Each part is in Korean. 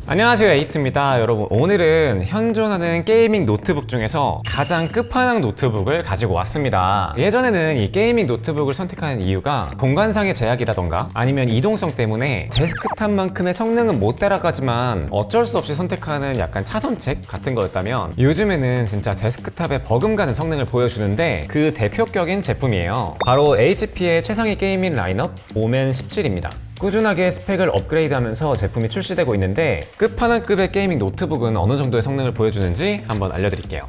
안녕하세요, 에이트입니다. 여러분, 오늘은 현존하는 게이밍 노트북 중에서 가장 끝판왕 노트북을 가지고 왔습니다. 예전에는 이 게이밍 노트북을 선택하는 이유가 공간상의 제약이라던가 아니면 이동성 때문에 데스크탑만큼의 성능은 못 따라가지만 어쩔 수 없이 선택하는 약간 차선책 같은 거였다면, 요즘에는 진짜 데스크탑에 버금가는 성능을 보여주는데 그 대표격인 제품이에요. 바로 HP의 최상위 게이밍 라인업 오멘 17입니다. 꾸준하게 스펙을 업그레이드하면서 제품이 출시되고 있는데, 끝판왕급의 게이밍 노트북은 어느 정도의 성능을 보여주는지 한번 알려드릴게요.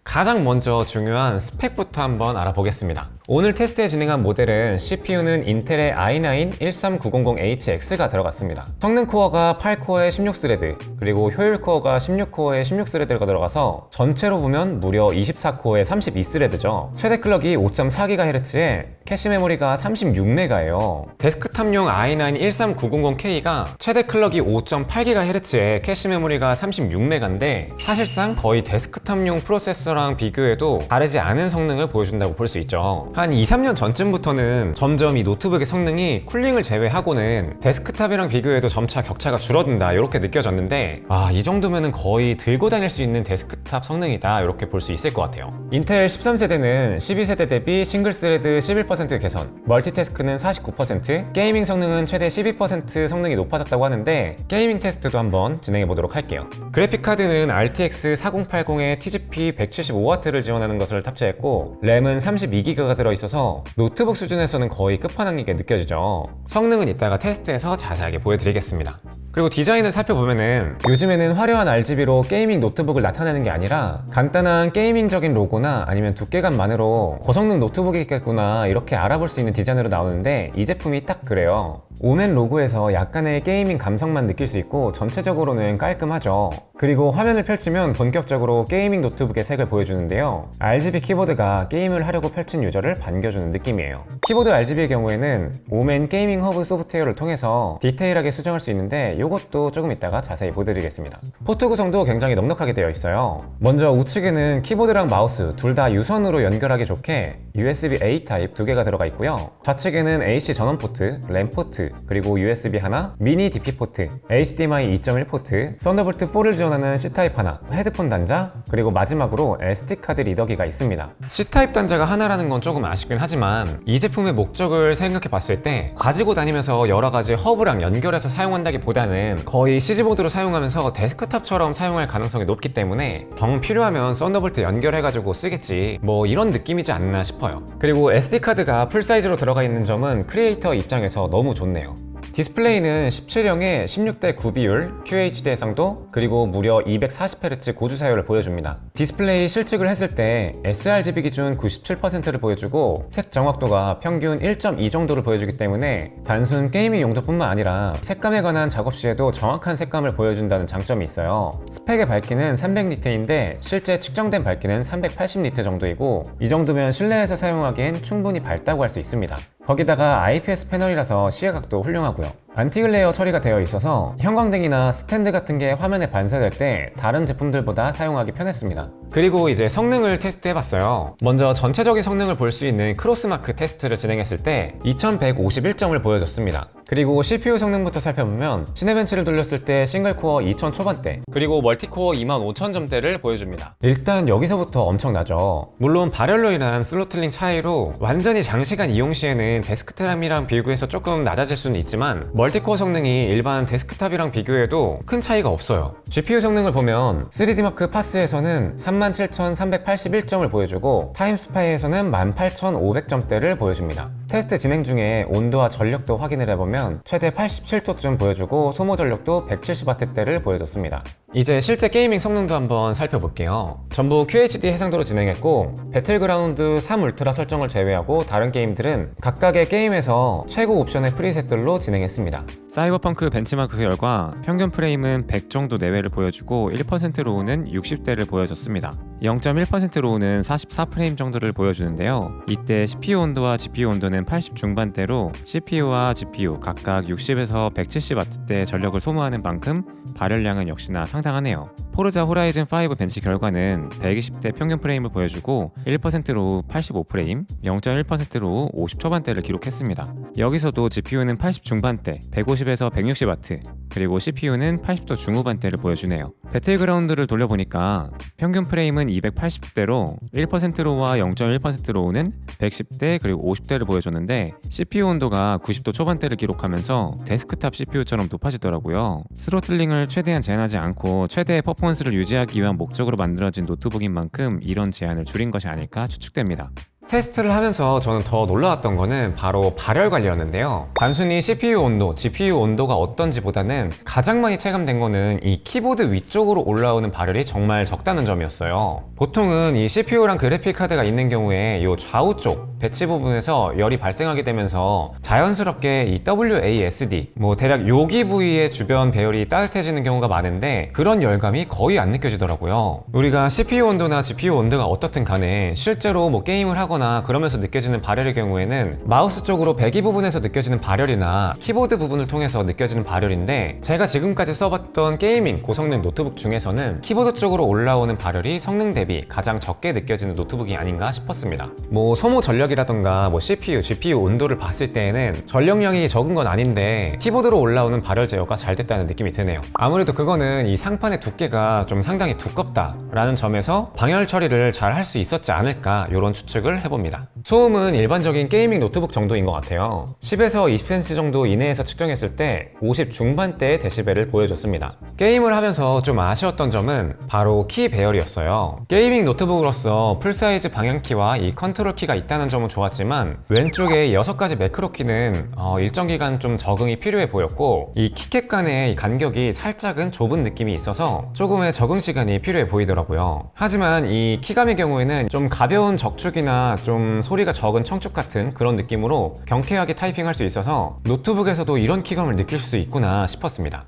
가장 먼저 중요한 스펙부터 한번 알아보겠습니다. 오늘 테스트에 진행한 모델은 CPU는 인텔의 i9-13900HX가 들어갔습니다. 성능 코어가 8코어에 16스레드, 그리고 효율 코어가 16코어에 16스레드가 들어가서 전체로 보면 무려 24코어에 32스레드죠. 최대 클럭이 5.4GHz에 캐시 메모리가 36메가예요. 데스크탑용 i9-13900K가 최대 클럭이 5.8GHz에 캐시 메모리가 36메가인데 사실상 거의 데스크탑용 프로세서랑 비교해도 다르지 않은 성능을 보여준다고 볼 수 있죠. 한 2-3년 전쯤부터는 점점 이 노트북의 성능이 쿨링을 제외하고는 데스크탑이랑 비교해도 점차 격차가 줄어든다 이렇게 느껴졌는데, 이 정도면은 거의 들고 다닐 수 있는 데스크탑 성능이다 이렇게 볼 수 있을 것 같아요. 인텔 13세대는 12세대 대비 싱글스레드 11% 개선, 멀티태스크는 49%, 게이밍 성능은 최대 12% 성능이 높아졌다고 하는데 게이밍 테스트도 한번 진행해 보도록 할게요. 그래픽카드는 RTX 4080에 TGP 175W를 지원하는 것을 탑재했고, 램은 32GB가 들어있어서 노트북 수준에서는 거의 끝판왕이게 느껴지죠. 성능은 이따가 테스트해서 자세하게 보여드리겠습니다. 그리고 디자인을 살펴보면은 요즘에는 화려한 RGB로 게이밍 노트북을 나타내는 게 아니라 간단한 게이밍적인 로고나 아니면 두께감만으로 고성능 노트북이겠구나 이렇게 알아볼 수 있는 디자인으로 나오는데, 이 제품이 딱 그래요. 오멘 로고에서 약간의 게이밍 감성만 느낄 수 있고 전체적으로는 깔끔하죠. 그리고 화면을 펼치면 본격적으로 게이밍 노트북의 색을 보여주는데요, RGB 키보드가 게임을 하려고 펼친 유저를 반겨주는 느낌이에요. 키보드 RGB의 경우에는 오멘 게이밍 허브 소프트웨어를 통해서 디테일하게 수정할 수 있는데 이것도 조금 이따가 자세히 보여드리겠습니다. 포트 구성도 굉장히 넉넉하게 되어 있어요. 먼저 우측에는 키보드랑 마우스 둘 다 유선으로 연결하기 좋게 USB-A 타입 2개가 들어가 있고요. 좌측에는 AC 전원 포트, 램 포트, 그리고 USB 하나, 미니 DP 포트, HDMI 2.1 포트, 썬더볼트 4를 지원하는 C타입 하나, 헤드폰 단자, 그리고 마지막으로 SD카드 리더기가 있습니다. C타입 단자가 하나라는 건 조금 아쉽긴 하지만 이 제품의 목적을 생각해 봤을 때 가지고 다니면서 여러 가지 허브랑 연결해서 사용한다기보다는 거의 CG보드로 사용하면서 데스크탑처럼 사용할 가능성이 높기 때문에 정 필요하면 썬더볼트 연결해가지고 쓰겠지, 뭐 이런 느낌이지 않나 싶어요. 그리고 SD카드가 풀사이즈로 들어가 있는 점은 크리에이터 입장에서 너무 좋네요. 디스플레이는 17형의 16:9 비율, QHD 해상도, 그리고 무려 240Hz 고주 사율을 보여줍니다. 디스플레이 실측을 했을 때 sRGB 기준 97%를 보여주고 색 정확도가 평균 1.2 정도를 보여주기 때문에 단순 게이밍 용도뿐만 아니라 색감에 관한 작업 시에도 정확한 색감을 보여준다는 장점이 있어요. 스펙의 밝기는 300니트인데 실제 측정된 밝기는 380니트 정도이고, 이 정도면 실내에서 사용하기엔 충분히 밝다고 할 수 있습니다. 거기다가 IPS 패널이라서 시야각도 훌륭하고요. 안티글레어 처리가 되어 있어서 형광등이나 스탠드 같은 게 화면에 반사될 때 다른 제품들보다 사용하기 편했습니다. 그리고 이제 성능을 테스트해봤어요. 먼저 전체적인 성능을 볼 수 있는 크로스마크 테스트를 진행했을 때 2151점을 보여줬습니다. 그리고 CPU 성능부터 살펴보면 시네벤치를 돌렸을 때 싱글코어 2000 초반대, 그리고 멀티코어 25000점대를 보여줍니다. 일단 여기서부터 엄청나죠. 물론 발열로 인한 슬로틀링 차이로 완전히 장시간 이용 시에는 데스크탑이랑 비교해서 조금 낮아질 수는 있지만 멀티코어 성능이 일반 데스크탑이랑 비교해도 큰 차이가 없어요. GPU 성능을 보면 3D마크 파스에서는 37381점을 보여주고 타임스파이에서는 18500점대를 보여줍니다. 테스트 진행 중에 온도와 전력도 확인을 해보면 최대 87도쯤 보여주고 소모 전력도 170W대를 보여줬습니다. 이제 실제 게이밍 성능도 한번 살펴볼게요. 전부 QHD 해상도로 진행했고 배틀그라운드 3 울트라 설정을 제외하고 다른 게임들은 각각의 게임에서 최고 옵션의 프리셋들로 진행했습니다. 사이버펑크 벤치마크 결과 평균 프레임은 100 정도 내외를 보여주고 1%로 오는 60대를 보여줬습니다. 0.1%로 오는 44프레임 정도를 보여주는데요. 이때 CPU 온도와 GPU 온도는 80 중반대로 CPU와 GPU 각각 60에서 170W대 전력을 소모하는 만큼 발열량은 역시나 상당하네요. 포르자 호라이즌 5 벤치 결과는 120대 평균 프레임을 보여주고 1%로 85프레임, 0.1%로 50 초반대를 기록했습니다. 여기서도 GPU는 80 중반대, 150에서 160W, 그리고 CPU는 80도 중후반대를 보여주네요. 배틀그라운드를 돌려보니까 평균 프레임은 280대로 1%로와 0.1%로 오는 110대 그리고 50대를 보여줬는데 CPU 온도가 90도 초반대를 기록하면서 데스크탑 CPU처럼 높아지더라고요. 스로틀링을 최대한 제한하지 않고 최대의 퍼포먼스를 유지하기 위한 목적으로 만들어진 노트북인 만큼 이런 제한을 줄인 것이 아닐까 추측됩니다. 테스트를 하면서 저는 더 놀라웠던 거는 바로 발열 관리였는데요. 단순히 CPU 온도, GPU 온도가 어떤지보다는 가장 많이 체감된 거는 이 키보드 위쪽으로 올라오는 발열이 정말 적다는 점이었어요. 보통은 이 CPU랑 그래픽 카드가 있는 경우에 이 좌우 쪽 배치 부분에서 열이 발생하게 되면서 자연스럽게 이 WASD, 대략 여기 부위의 주변 배열이 따뜻해지는 경우가 많은데 그런 열감이 거의 안 느껴지더라고요. 우리가 CPU 온도나 GPU 온도가 어떻든 간에 실제로 게임을 하거나 그러면서 느껴지는 발열의 경우에는 마우스 쪽으로 배기 부분에서 느껴지는 발열이나 키보드 부분을 통해서 느껴지는 발열인데 제가 지금까지 써봤던 게이밍 고성능 노트북 중에서는 키보드 쪽으로 올라오는 발열이 성능 대비 가장 적게 느껴지는 노트북이 아닌가 싶었습니다. 소모 전력이라던가 CPU, GPU 온도를 봤을 때에는 전력량이 적은 건 아닌데 키보드로 올라오는 발열 제어가 잘 됐다는 느낌이 드네요. 아무래도 그거는 이 상판의 두께가 좀 상당히 두껍다라는 점에서 방열 처리를 잘 할 수 있었지 않을까 이런 추측을 해봅니다. 소음은 일반적인 게이밍 노트북 정도인 것 같아요. 10에서 20cm 정도 이내에서 측정했을 때 50 중반대의 데시벨을 보여줬습니다. 게임을 하면서 좀 아쉬웠던 점은 바로 키 배열이었어요. 게이밍 노트북으로서 풀사이즈 방향키와 이 컨트롤 키가 있다는 점은 좋았지만 왼쪽에 6가지 매크로 키는 일정 기간 좀 적응이 필요해 보였고 이 키캡 간의 간격이 살짝은 좁은 느낌이 있어서 조금의 적응 시간이 필요해 보이더라고요. 하지만 이 키감의 경우에는 좀 가벼운 적축이나 좀 소리가 적은 청축 같은 그런 느낌으로 경쾌하게 타이핑할 수 있어서 노트북에서도 이런 키감을 느낄 수 있구나 싶었습니다.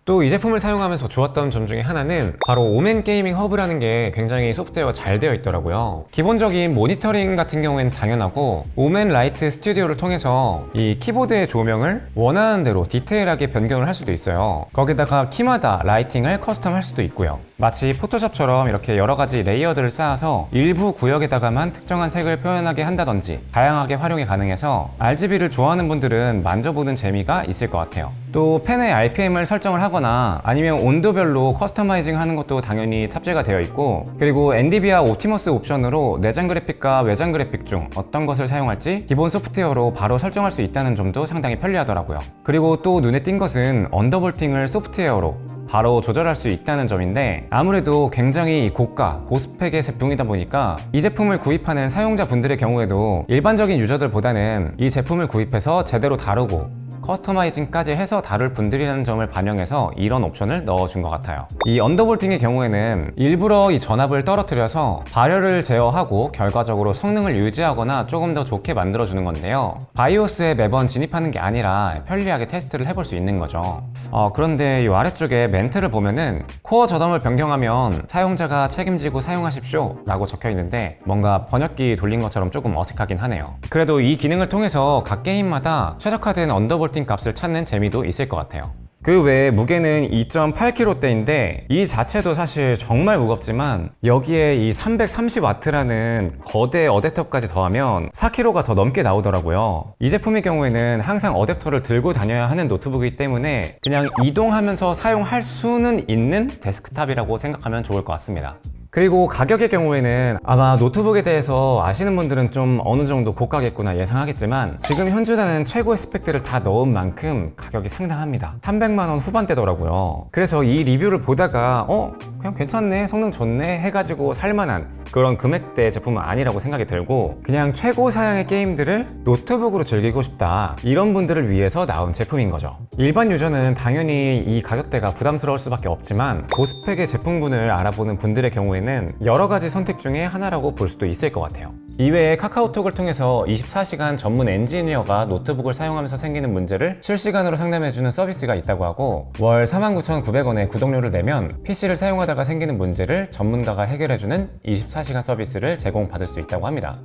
또 이 제품을 사용하면서 좋았던 점 중에 하나는 바로 오멘 게이밍 허브라는 게 굉장히 소프트웨어가 잘 되어 있더라고요. 기본적인 모니터링 같은 경우에는 당연하고 오멘 라이트 스튜디오를 통해서 이 키보드의 조명을 원하는 대로 디테일하게 변경을 할 수도 있어요. 거기다가 키마다 라이팅을 커스텀 할 수도 있고요. 마치 포토샵처럼 이렇게 여러가지 레이어들을 쌓아서 일부 구역에다가만 특정한 색을 표현하게 한다든지 다양하게 활용이 가능해서 RGB를 좋아하는 분들은 만져보는 재미가 있을 것 같아요. 또 펜의 RPM을 설정을 하거나 아니면 온도별로 커스터마이징 하는 것도 당연히 탑재가 되어 있고, 그리고 엔디비아 옵티머스 옵션으로 내장 그래픽과 외장 그래픽 중 어떤 것을 사용할지 기본 소프트웨어로 바로 설정할 수 있다는 점도 상당히 편리하더라고요. 그리고 또 눈에 띈 것은 언더볼팅을 소프트웨어로 바로 조절할 수 있다는 점인데, 아무래도 굉장히 고가, 고스펙의 제품이다 보니까 이 제품을 구입하는 사용자분들의 경우에도 일반적인 유저들보다는 이 제품을 구입해서 제대로 다루고 커스터마이징까지 해서 다룰 분들이라는 점을 반영해서 이런 옵션을 넣어준 것 같아요. 이 언더볼팅의 경우에는 일부러 이 전압을 떨어뜨려서 발열을 제어하고 결과적으로 성능을 유지하거나 조금 더 좋게 만들어주는 건데요. 바이오스에 매번 진입하는 게 아니라 편리하게 테스트를 해볼 수 있는 거죠. 그런데 이 아래쪽에 멘트를 보면은 코어 저담을 변경하면 사용자가 책임지고 사용하십시오 라고 적혀 있는데 뭔가 번역기 돌린 것처럼 조금 어색하긴 하네요. 그래도 이 기능을 통해서 각 게임마다 최적화된 언더볼팅 값을 찾는 재미도 있을 것 같아요. 그 외에 무게는 2.8kg대인데 이 자체도 사실 정말 무겁지만 여기에 이 330W라는 거대 어댑터까지 더하면 4kg가 더 넘게 나오더라고요. 이 제품의 경우에는 항상 어댑터를 들고 다녀야 하는 노트북이기 때문에 그냥 이동하면서 사용할 수는 있는 데스크탑이라고 생각하면 좋을 것 같습니다. 그리고 가격의 경우에는 아마 노트북에 대해서 아시는 분들은 좀 어느 정도 고가겠구나 예상하겠지만 지금 현존하는 최고의 스펙들을 다 넣은 만큼 가격이 상당합니다. 300만원 후반대더라고요. 그래서 이 리뷰를 보다가 그냥 괜찮네, 성능 좋네 해가지고 살만한 그런 금액대 제품은 아니라고 생각이 들고, 그냥 최고 사양의 게임들을 노트북으로 즐기고 싶다 이런 분들을 위해서 나온 제품인 거죠. 일반 유저는 당연히 이 가격대가 부담스러울 수밖에 없지만 고스펙의 제품군을 알아보는 분들의 경우에는 보기에는 여러 가지 선택 중에 하나라고 볼 수도 있을 것 같아요. 이외에 카카오톡을 통해서 24시간 전문 엔지니어가 노트북을 사용하면서 생기는 문제를 실시간으로 상담해주는 서비스가 있다고 하고, 월 49,900원의 구독료를 내면 PC를 사용하다가 생기는 문제를 전문가가 해결해주는 24시간 서비스를 제공받을 수 있다고 합니다.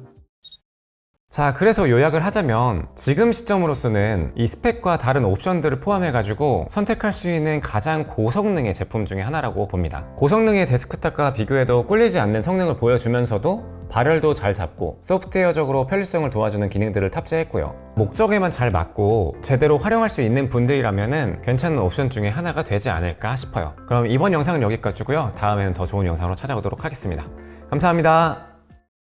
자, 그래서 요약을 하자면 지금 시점으로서는 이 스펙과 다른 옵션들을 포함해가지고 선택할 수 있는 가장 고성능의 제품 중에 하나라고 봅니다. 고성능의 데스크탑과 비교해도 꿀리지 않는 성능을 보여주면서도 발열도 잘 잡고 소프트웨어적으로 편리성을 도와주는 기능들을 탑재했고요. 목적에만 잘 맞고 제대로 활용할 수 있는 분들이라면 괜찮은 옵션 중에 하나가 되지 않을까 싶어요. 그럼 이번 영상은 여기까지고요. 다음에는 더 좋은 영상으로 찾아오도록 하겠습니다. 감사합니다.